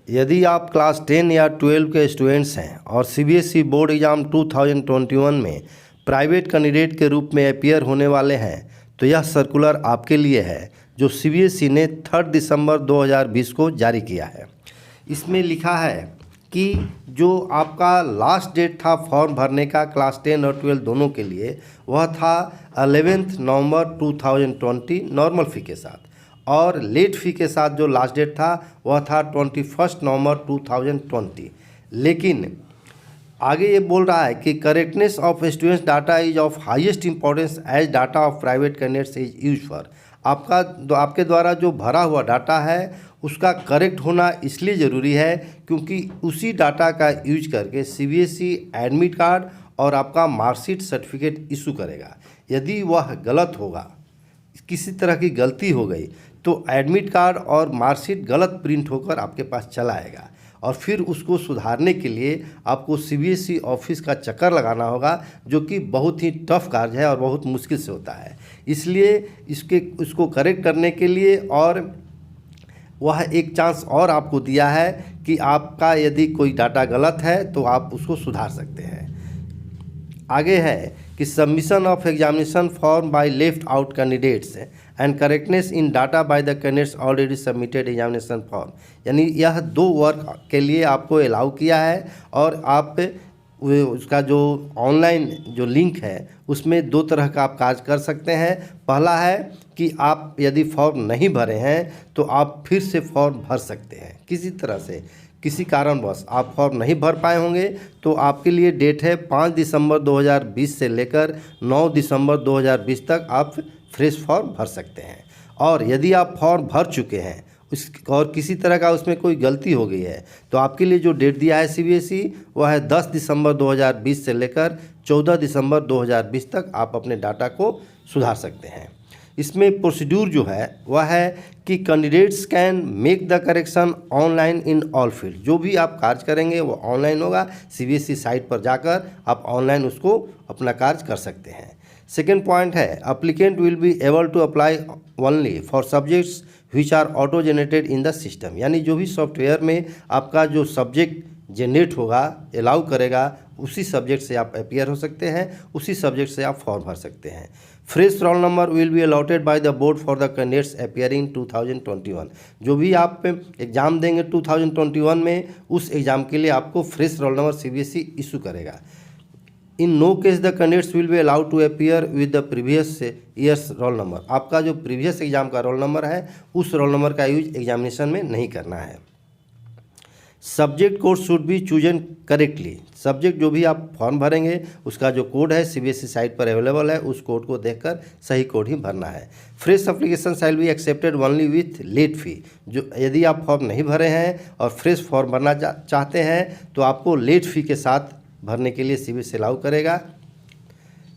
यदि आप क्लास 10 या 12 के स्टूडेंट्स हैं और सीबीएसई बोर्ड एग्ज़ाम 2021 में प्राइवेट कैंडिडेट के रूप में अपीयर होने वाले हैं तो यह सर्कुलर आपके लिए है जो सीबीएसई ने 3 दिसंबर 2020 को जारी किया है। इसमें लिखा है कि जो आपका लास्ट डेट था फॉर्म भरने का क्लास 10 और 12 दोनों के लिए वह था 11 नवंबर 2020 नॉर्मल फ़ी के साथ, और लेट फ़ी के साथ जो लास्ट डेट था वह था 21 नवंबर 2020। लेकिन आगे ये बोल रहा है कि correctness of students data is of highest importance as data of private candidates is use for. आपके द्वारा जो भरा हुआ डाटा है उसका करेक्ट होना इसलिए ज़रूरी है क्योंकि उसी डाटा का यूज करके सीबीएसई एडमिट कार्ड और आपका मार्कशीट सर्टिफिकेट इशू करेगा। यदि वह गलत होगा, किसी तरह की गलती हो गई तो एडमिट कार्ड और मार्कशीट गलत प्रिंट होकर आपके पास चला आएगा और फिर उसको सुधारने के लिए आपको सीबीएसई ऑफिस का चक्कर लगाना होगा, जो कि बहुत ही टफ कार्य है और बहुत मुश्किल से होता है। इसलिए इसको करेक्ट करने के लिए और वह एक चांस और आपको दिया है कि आपका यदि कोई डाटा गलत है तो आप उसको सुधार सकते हैं। आगे है कि submission of examination form by left out candidates and correctness in data by the candidates already submitted examination form. यानी यह 2 वर्क के लिए आपको अलाउ किया है और आप उसका जो ऑनलाइन जो लिंक है उसमें 2 तरह का आप कार्य कर सकते हैं। पहला है कि आप यदि फॉर्म नहीं भरे हैं तो आप फिर से फॉर्म भर सकते हैं। किसी तरह से किसी कारणवश आप फॉर्म नहीं भर पाए होंगे तो आपके लिए डेट है 5 दिसंबर 2020 से लेकर 9 दिसंबर 2020 तक आप फ्रेश फॉर्म भर सकते हैं। और यदि आप फॉर्म भर चुके हैं और किसी तरह का उसमें कोई गलती हो गई है तो आपके लिए जो डेट दिया है सीबीएसई वह है 10 दिसंबर 2020 से लेकर 14 दिसंबर 2020 तक आप अपने डाटा को सुधार सकते हैं। इसमें प्रोसीड्यूर जो है वह है कि candidates can make the correction online in all field. जो भी आप कार्य करेंगे वो ऑनलाइन होगा। सीबीएसई साइट पर जाकर आप ऑनलाइन उसको अपना कार्य कर सकते हैं। सेकेंड पॉइंट है applicant will be able to apply only for subjects which are auto generated in the system. यानी जो भी सॉफ्टवेयर में आपका जो सब्जेक्ट जनरेट होगा अलाउ करेगा उसी सब्जेक्ट से आप अपीयर हो सकते हैं, उसी सब्जेक्ट से आप फॉर्म भर सकते हैं। Fresh roll number will be allotted by the board for the candidates appearing 2021। जो भी आप एग्ज़ाम देंगे 2021 में उस एग्ज़ाम के लिए आपको fresh roll number CBSE issue करेगा। In no case the candidates will be allowed to appear with the previous years roll number. आपका जो प्रीवियस एग्जाम का रोल नंबर है उस रोल नंबर का यूज एग्जामिनेशन में नहीं करना है। Subject code should be chosen correctly. Subject जो भी आप फॉर्म भरेंगे उसका जो कोड है सीबीएसई साइट पर अवेलेबल है, उस कोड को देखकर सही कोड ही भरना है। Fresh application shall be accepted only with late fee. जो यदि आप फॉर्म नहीं भरे हैं और फ्रेश फॉर्म भरना चाहते हैं तो आपको लेट फी के साथ भरने के लिए सीबीएसई अलाउ करेगा।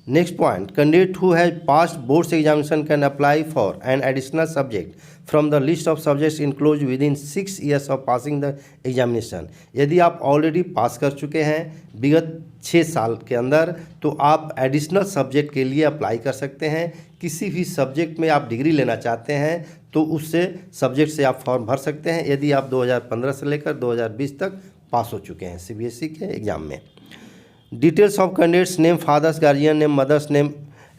Next point, candidate who has passed boards examination can apply for an additional subject from the list of subjects include with in 6 years of passing the examination. यदि आप already pass कर चुके हैं विगत 6 साल के अंदर तो आप एडिशनल सब्जेक्ट के लिए अप्लाई कर सकते हैं। किसी भी सब्जेक्ट में आप डिग्री लेना चाहते हैं तो उससे सब्जेक्ट से आप फॉर्म भर सकते हैं यदि आप 2015 से लेकर 2020 तक पास हो चुके हैं सीबीएसई के एग्ज़ाम में। Details of candidates name, father's guardian name, mother's name,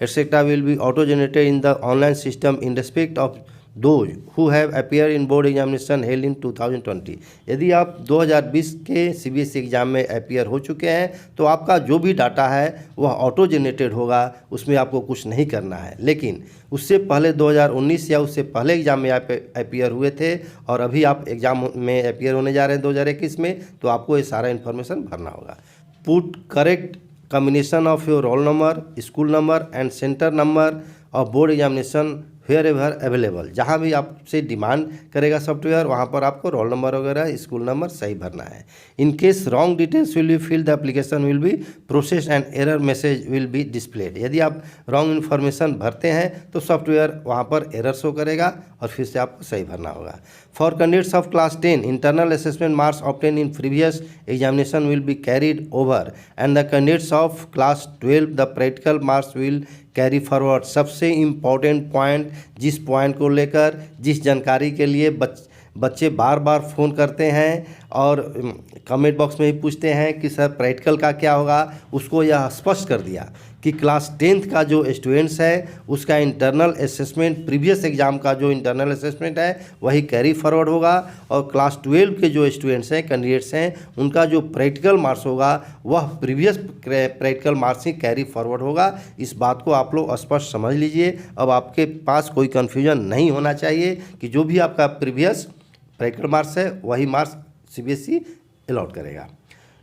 etc. will be auto generated in the online system in respect of those who have appeared in board examination held in 2020। यदि आप 2020 के CBSE exam में appear हो चुके हैं तो आपका जो भी डाटा है वह ऑटो जनरेटेड होगा, उसमें आपको कुछ नहीं करना है। लेकिन उससे पहले 2019 या उससे पहले एग्ज़ाम में आप अपीयर हुए थे और अभी आप एग्ज़ाम में अपीयर होने जा रहे हैं 2021 में, तो आपको ये सारा इन्फॉर्मेशन भरना होगा। Put correct combination of your roll number, school number and center number of board examination wherever available। जहाँ भी आपसे डिमांड करेगा सॉफ्टवेयर वहाँ पर आपको रोल नंबर वगैरह स्कूल नंबर सही भरना है। In case wrong details will be fill the application will be process and error message will be displayed. यदि आप रॉन्ग इन्फॉर्मेशन भरते हैं तो सॉफ्टवेयर वहाँ पर एरर शो करेगा और फिर से आपको सही भरना होगा। For candidates of class 10 internal assessment marks obtain in previous examination will be carried over and the candidates of class 12 the practical marks will carry forward. सबसे इम्पॉर्टेंट पॉइंट, जिस पॉइंट को लेकर जिस जानकारी के लिए बच्चे बार बार फ़ोन करते हैं और कमेंट बॉक्स में भी पूछते हैं कि सर प्रैक्टिकल का क्या होगा। उसको यह स्पष्ट कर दिया कि क्लास 10th का जो स्टूडेंट्स है उसका इंटरनल असेसमेंट, प्रीवियस एग्ज़ाम का जो इंटरनल असेसमेंट है वही कैरी फॉरवर्ड होगा, और क्लास 12 के जो स्टूडेंट्स हैं, कैंडिडेट्स हैं, उनका जो प्रैक्टिकल मार्क्स होगा वह प्रीवियस प्रैक्टिकल मार्क्स ही कैरी फॉरवर्ड होगा। इस बात को आप लोग स्पष्ट समझ लीजिए। अब आपके पास कोई कन्फ्यूजन नहीं होना चाहिए कि जो भी आपका प्रीवियस प्रैक्टिकल मार्क्स है वही मार्क्स CBSE अलॉट करेगा।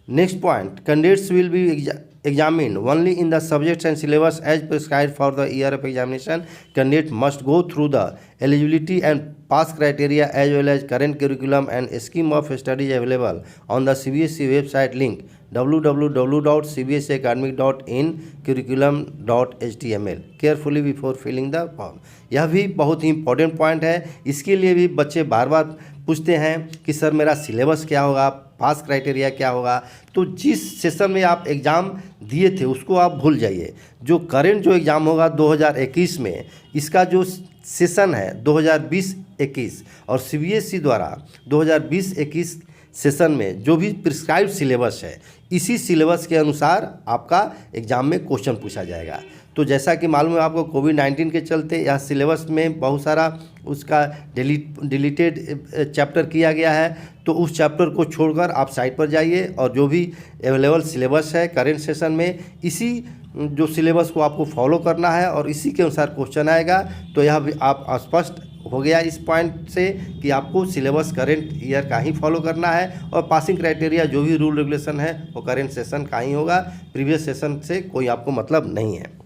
Next point, candidates will be examined only in the subjects and syllabus as prescribed for the year of examination. Candidate must go through the eligibility and pass criteria as well as current curriculum and scheme of studies available on the CBSE website link www.cbseacademic.in curriculum.html carefully before filling the form। यह भी बहुत ही important point है। इसके लिए भी बच्चे बार बार पूछते हैं कि सर मेरा सिलेबस क्या होगा, पास क्राइटेरिया क्या होगा। तो जिस सेशन में आप एग्ज़ाम दिए थे उसको आप भूल जाइए। जो करेंट जो एग्ज़ाम होगा 2021 में, इसका जो सेशन है 2020-21 और CBSE द्वारा 2020-21 सेशन में जो भी प्रिस्क्राइब्ड सिलेबस है, इसी सिलेबस के अनुसार आपका एग्ज़ाम में क्वेश्चन पूछा जाएगा। तो जैसा कि मालूम है आपको, कोविड-19 के चलते यह सिलेबस में बहुत सारा उसका डिलीटेड चैप्टर किया गया है। तो उस चैप्टर को छोड़कर आप साइट पर जाइए और जो भी अवेलेबल सिलेबस है करेंट सेशन में, इसी जो सिलेबस को आपको फॉलो करना है और इसी के अनुसार क्वेश्चन आएगा। तो यह भी आप स्पष्ट हो गया इस पॉइंट से कि आपको सिलेबस करेंट ईयर का ही फॉलो करना है, और पासिंग क्राइटेरिया जो भी रूल रेगुलेशन है वो करेंट सेशन का ही होगा, प्रीवियस सेशन से कोई आपको मतलब नहीं है।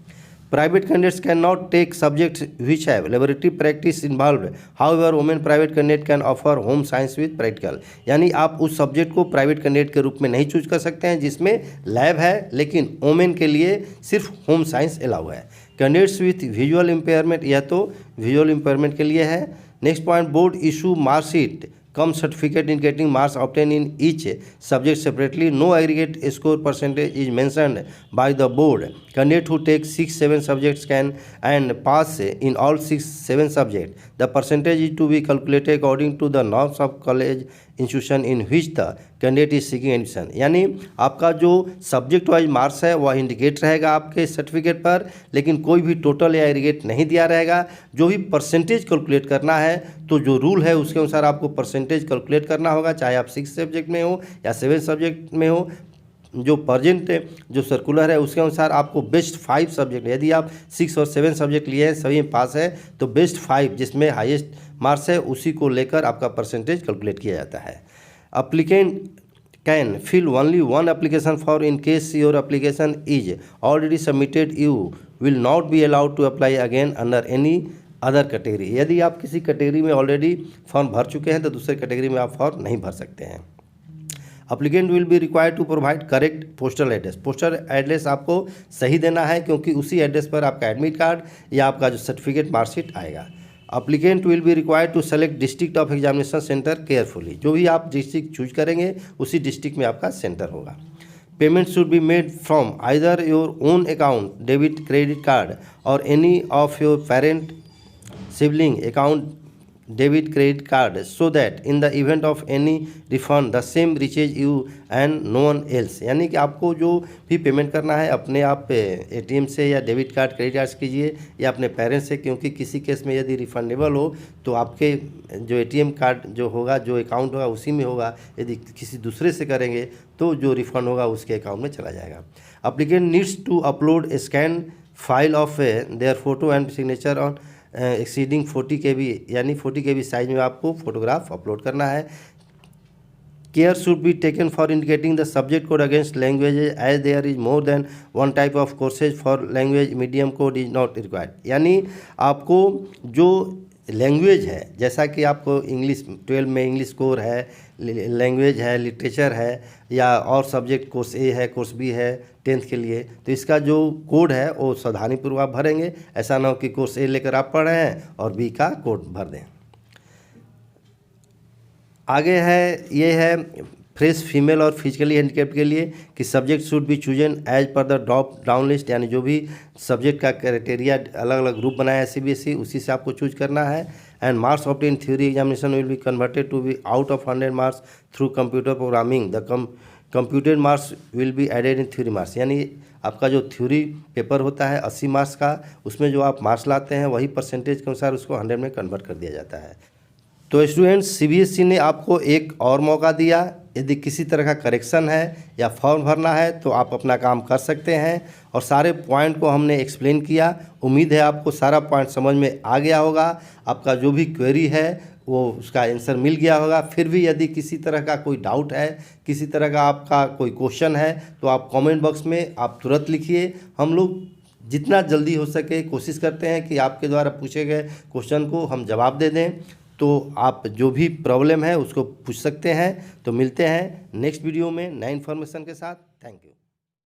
Private candidates cannot take subjects which have laboratory practice involved. However, women private candidate can offer home science with practical। यानी आप उस सब्जेक्ट को प्राइवेट कैंडिडेट के रूप में नहीं चूज कर सकते हैं जिसमें लैब है, लेकिन वोमेन के लिए सिर्फ होम साइंस अलाउ है। कैंडिडेट्स विथ विजुअल इम्पेयरमेंट, यह तो विजुअल इम्पेयरमेंट के लिए है। Next point, board issue marksheet come certificate in getting marks obtained in each subject separately. No aggregate score percentage is mentioned by the board. Candidate who take 6-7 subjects can and pass in all 6-7 subjects. The percentage is to be calculated according to the norms of college institution in which the candidate is seeking admission। यानी आपका जो subject wise marks है वह indicate रहेगा आपके certificate पर, लेकिन कोई भी टोटल या एग्रीगेट नहीं दिया रहेगा। जो भी परसेंटेज कैलकुलेट करना है, तो जो रूल है उसके अनुसार आपको परसेंटेज कैलकुलेट करना होगा, चाहे आप 6 सब्जेक्ट में हो या 7 सब्जेक्ट में हो। जो प्रेजेंट जो सर्कुलर है उसके अनुसार आपको बेस्ट 5 सब्जेक्ट, यदि आप 6 और 7 सब्जेक्ट लिए हैं सभी में पास है, तो बेस्ट 5 जिसमें हाईएस्ट मार्क्स है उसी को लेकर आपका परसेंटेज कैलकुलेट किया जाता है। Applicant can fill only one application for in case your application is already submitted, you will not be allowed to apply again under any other category. यदि आप किसी कैटेगरी में ऑलरेडी फॉर्म भर चुके हैं तो दूसरे कैटेगरी में आप फॉर्म नहीं भर सकते हैं। Applicant will be required to provide correct postal address. Postal address आपको सही देना है, क्योंकि उसी एड्रेस पर आपका एडमिट कार्ड या आपका जो सर्टिफिकेट मार्कशीट आएगा। Applicant will be required to select district of examination centre carefully. जो भी आप डिस्ट्रिक्ट चूज करेंगे उसी डिस्ट्रिक्ट में आपका सेंटर होगा। Payment should be made from either your own account, debit credit card, और any of your parent sibling account, debit credit card, so that in the event of any refund the same reaches you and no one else। यानी कि आपको जो भी payment करना है अपने आप ATM से या डेबिट कार्ड क्रेडिट कार्ड से कीजिए या अपने पेरेंट्स से, क्योंकि किसी केस में यदि रिफंडेबल हो तो आपके जो ATM कार्ड जो होगा, जो अकाउंट होगा उसी में होगा। यदि किसी दूसरे से करेंगे तो जो रिफंड होगा उसके अकाउंट में चला जाएगा। Applicant needs to upload a scan file of their photo and signature on exceeding 40 KB, यानी 40 KB साइज में आपको फोटोग्राफ अपलोड करना है। Care should be taken for indicating the subject code against languages as there is more than one type of courses for language medium code is not required. यानी आपको जो language है, जैसा कि आपको इंग्लिश 12 में इंग्लिश कोर है, language है, लिटरेचर है, या और सब्जेक्ट कोर्स ए है, कोर्स बी है 10th के लिए, तो इसका जो कोड है वो सावधानीपूर्वक आप भरेंगे। ऐसा ना हो कि कोर्स ए लेकर आप पढ़ रहे हैं और बी का कोड भर दें। आगे है, ये है फ्रेश फीमेल और फिजिकली हैंडीकैप्ड के लिए कि subject should be chosen as per the drop down list. यानी जो भी सब्जेक्ट का क्राइटेरिया अलग अलग ग्रुप बनाया है CBSE, उसी से आपको चूज करना है। and marks obtained theory examination will be converted to be out of 100 marks through computer programming. The computed marks will be added in theory marks. यानी आपका जो थ्योरी पेपर होता है 80 मार्क्स का, उसमें जो आप मार्क्स लाते हैं वही परसेंटेज के अनुसार उसको 100 में कन्वर्ट कर दिया जाता है। तो स्टूडेंट्स, सीबीएसई ने आपको एक और मौका दिया। यदि किसी तरह का करेक्शन है या फॉर्म भरना है तो आप अपना काम कर सकते हैं, और सारे पॉइंट को हमने एक्सप्लेन किया। उम्मीद है आपको सारा पॉइंट समझ में आ गया होगा। आपका जो भी क्वेरी है वो उसका आंसर मिल गया होगा। फिर भी यदि किसी तरह का कोई डाउट है, किसी तरह का आपका कोई क्वेश्चन है, तो आप कमेंट बॉक्स में आप तुरंत लिखिए। हम लोग जितना जल्दी हो सके कोशिश करते हैं कि आपके द्वारा पूछे गए क्वेश्चन को हम जवाब दे दें। तो आप जो भी प्रॉब्लम है उसको पूछ सकते हैं। तो मिलते हैं नेक्स्ट वीडियो में नए इन्फॉर्मेशन के साथ। Thank you.